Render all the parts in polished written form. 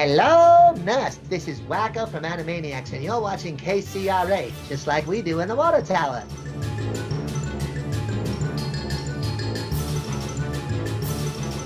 Hello, Nurse. This is Wacko from Animaniacs, and you're watching KCRA, just like we do in the water tower.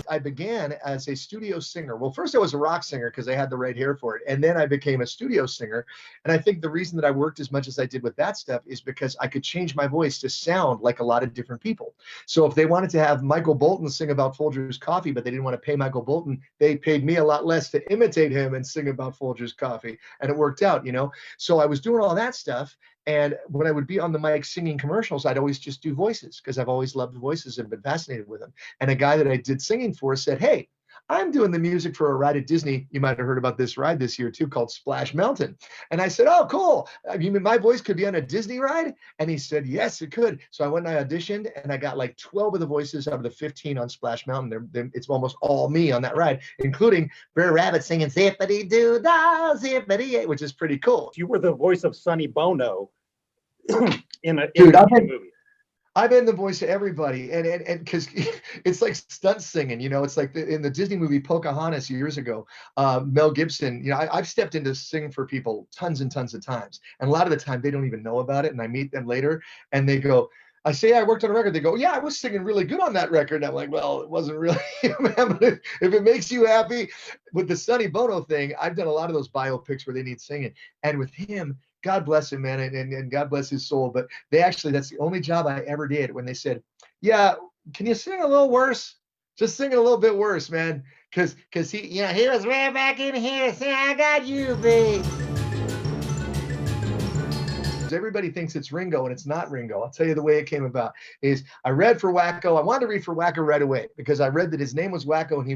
I began as a studio singer. Well, first I was a rock singer because I had the right hair for it. And then I became a studio singer. And I think the reason that I worked as much as I did with that stuff is because I could change my voice to sound like a lot of different people. So if they wanted to have Michael Bolton sing about Folgers Coffee, but they didn't want to pay Michael Bolton, they paid me a lot less to imitate him and sing about Folgers Coffee. And it worked out, you know? So I was doing all that stuff. And when I would be on the mic singing commercials, I'd always just do voices because I've always loved voices and been fascinated with them. And a guy that I did singing for said, "Hey, I'm doing the music for a ride at Disney. You might have heard about this ride this year too, called Splash Mountain." And I said, "Oh, cool. You mean my voice could be on a Disney ride?" And he said, "Yes, it could." So I went and I auditioned, and I got like 12 of the voices out of the 15 on Splash Mountain. It's almost all me on that ride, including Brer Rabbit singing "Zippity Doo Dah, Zippity," which is pretty cool. You were the voice of Sonny Bono in a movie. I've been the voice of everybody, and because it's like stunt singing, you know, it's like in the Disney movie Pocahontas years ago, Mel Gibson, you know, I've stepped into singing for people tons and tons of times, and a lot of the time they don't even know about it, and I meet them later, and they go, I say I worked on a record. They go, "Yeah, I was singing really good on that record." And I'm like, "Well, it wasn't really, man, but if it makes you happy." With the Sonny Bono thing, I've done a lot of those biopics where they need singing, and with him, God bless him, man, and God bless his soul. But that's the only job I ever did when they said, "Yeah, can you sing a little worse? Just sing a little bit worse, man." Because he, you know, he was right back in here saying, "I got you, babe." Everybody thinks it's Ringo, and it's not Ringo. I'll tell you the way it came about is I read for Wacko. I wanted to read for Wacko right away because I read that his name was Wacko and he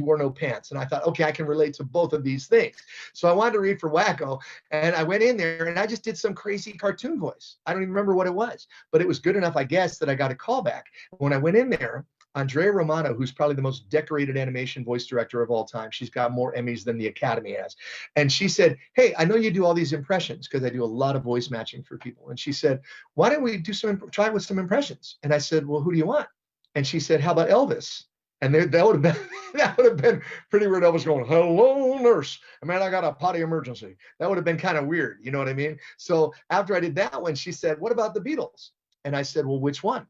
wore no pants. And I thought, okay, I can relate to both of these things. So I wanted to read for Wacko, and I went in there and I just did some crazy cartoon voice. I don't even remember what it was, but it was good enough, I guess, that I got a call back. When I went in there, Andrea Romano, who's probably the most decorated animation voice director of all time. She's got more Emmys than the Academy has. And she said, "Hey, I know you do all these impressions," because I do a lot of voice matching for people. And she said, "Why don't we do try with some impressions?" And I said, "Well, who do you want?" And she said, "How about Elvis?" And that would have been pretty weird. Elvis going, "Hello, nurse. Man, I got a potty emergency." That would have been kind of weird. You know what I mean? So after I did that one, she said, "What about the Beatles?" And I said, "Well, which one?"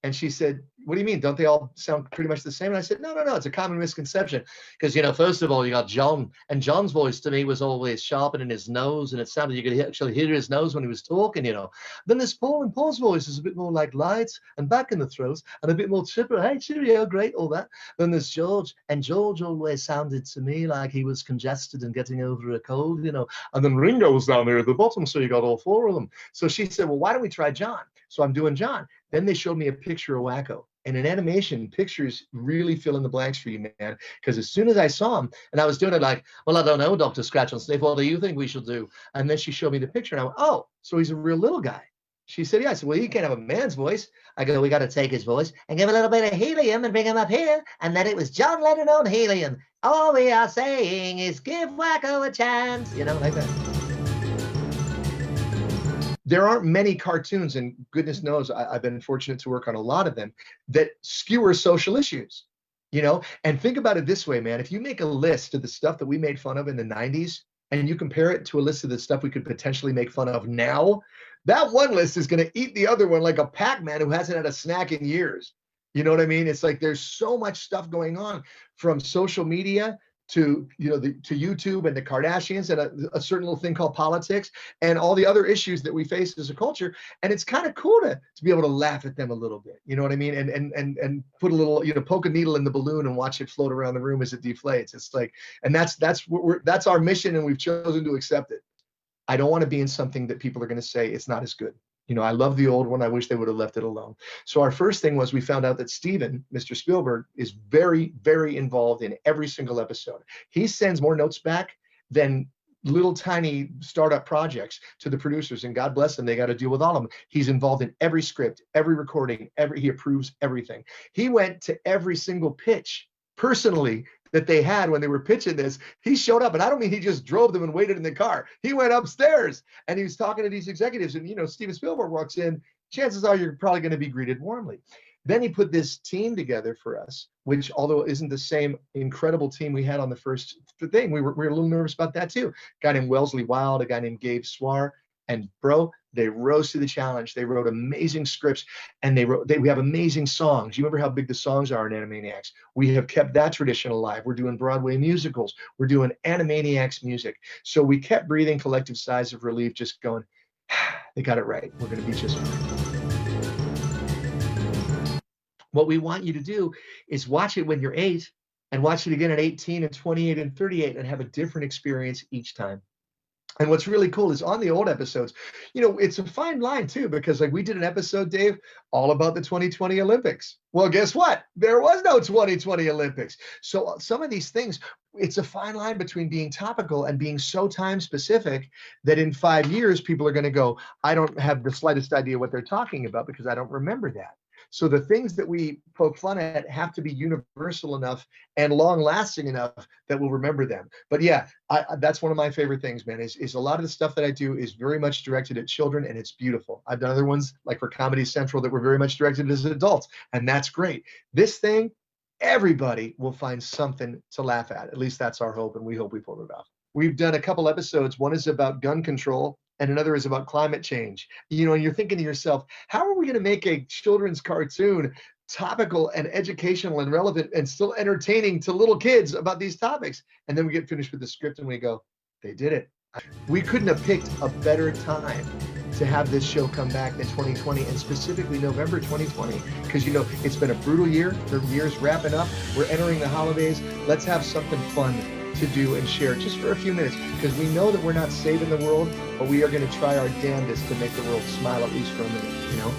And she said, "What do you mean? Don't they all sound pretty much the same?" And I said, no. It's a common misconception. Because, you know, first of all, you got John. And John's voice to me was always sharp and in his nose. And it sounded, you could actually hear his nose when he was talking, you know. Then there's Paul, and Paul's voice is a bit more like light and back in the throat and a bit more chipper. Hey, cheerio, great, all that. Then there's George. And George always sounded to me like he was congested and getting over a cold, you know. And then Ringo was down there at the bottom. So you got all four of them. So she said, "Well, why don't we try John?" So I'm doing John. Then they showed me a picture of Wacko. And in animation, pictures really fill in the blanks for you, man. Because as soon as I saw him, and I was doing it like, "Well, I don't know, Dr. Scratch and Sniff, what do you think we should do?" And then she showed me the picture, and I went, "Oh, so he's a real little guy." She said, "Yeah." I said, "Well, he can't have a man's voice." I go, "We got to take his voice and give a little bit of helium and bring him up here." And then it was John Lennon on helium. "All we are saying is give Wacko a chance." You know, like that. There aren't many cartoons, and goodness knows I've been fortunate to work on a lot of them, that skewer social issues, you know? And think about it this way, man. If you make a list of the stuff that we made fun of in the 90s and you compare it to a list of the stuff we could potentially make fun of now, that one list is going to eat the other one like a Pac-Man who hasn't had a snack in years. You know what I mean? It's like there's so much stuff going on, from social media to, you know, to YouTube and the Kardashians and a certain little thing called politics and all the other issues that we face as a culture. And it's kind of cool to be able to laugh at them a little bit. You know what I mean? And put a little, you know, poke a needle in the balloon and watch it float around the room as it deflates. It's like, and that's our mission, and we've chosen to accept it. I don't want to be in something that people are going to say it's not as good. You know, I love the old one. I wish they would have left it alone. So our first thing was we found out that Steven, Mr. Spielberg, is very, very involved in every single episode. He sends more notes back than little tiny startup projects to the producers, and God bless them, they got to deal with all of them. He's involved in every script, every recording, he approves everything. He went to every single pitch personally that they had when they were pitching this. He showed up, and I don't mean he just drove them and waited in the car. He went upstairs and he was talking to these executives, and, you know, Steven Spielberg walks in, chances are you're probably going to be greeted warmly. Then he put this team together for us, which, although it isn't the same incredible team we had on the first thing, we were a little nervous about that too. A guy named Wellesley Wild, a guy named Gabe Swar, and bro, they rose to the challenge. They wrote amazing scripts, and we have amazing songs. You remember how big the songs are in Animaniacs? We have kept that tradition alive. We're doing Broadway musicals. We're doing Animaniacs music. So we kept breathing collective sighs of relief, just going, they got it right. We're going to be just fine. What we want you to do is watch it when you're 8 and watch it again at 18 and 28 and 38 and have a different experience each time. And what's really cool is on the old episodes, you know, it's a fine line too, because like we did an episode, Dave, all about the 2020 Olympics. Well, guess what? There was no 2020 Olympics. So some of these things, it's a fine line between being topical and being so time specific that in 5 years, people are going to go, I don't have the slightest idea what they're talking about because I don't remember that. So the things that we poke fun at have to be universal enough and long lasting enough that we'll remember them. But yeah, that's one of my favorite things, man, is a lot of the stuff that I do is very much directed at children, and it's beautiful. I've done other ones like for Comedy Central that were very much directed as adults, and that's great. This thing, everybody will find something to laugh at least that's our hope, and we hope we pull it off. We've done a couple episodes. One is about gun control, and another is about climate change. You know, and you're thinking to yourself, how are we going to make a children's cartoon topical and educational and relevant and still entertaining to little kids about these topics? And then we get finished with the script and we go, they did it. We couldn't have picked a better time to have this show come back than 2020, and specifically November 2020, because, you know, it's been a brutal year. The year's wrapping up. We're entering the holidays. Let's have something fun to do and share just for a few minutes, because we know that we're not saving the world, but we are going to try our damnedest to make the world smile at least for a minute, you know?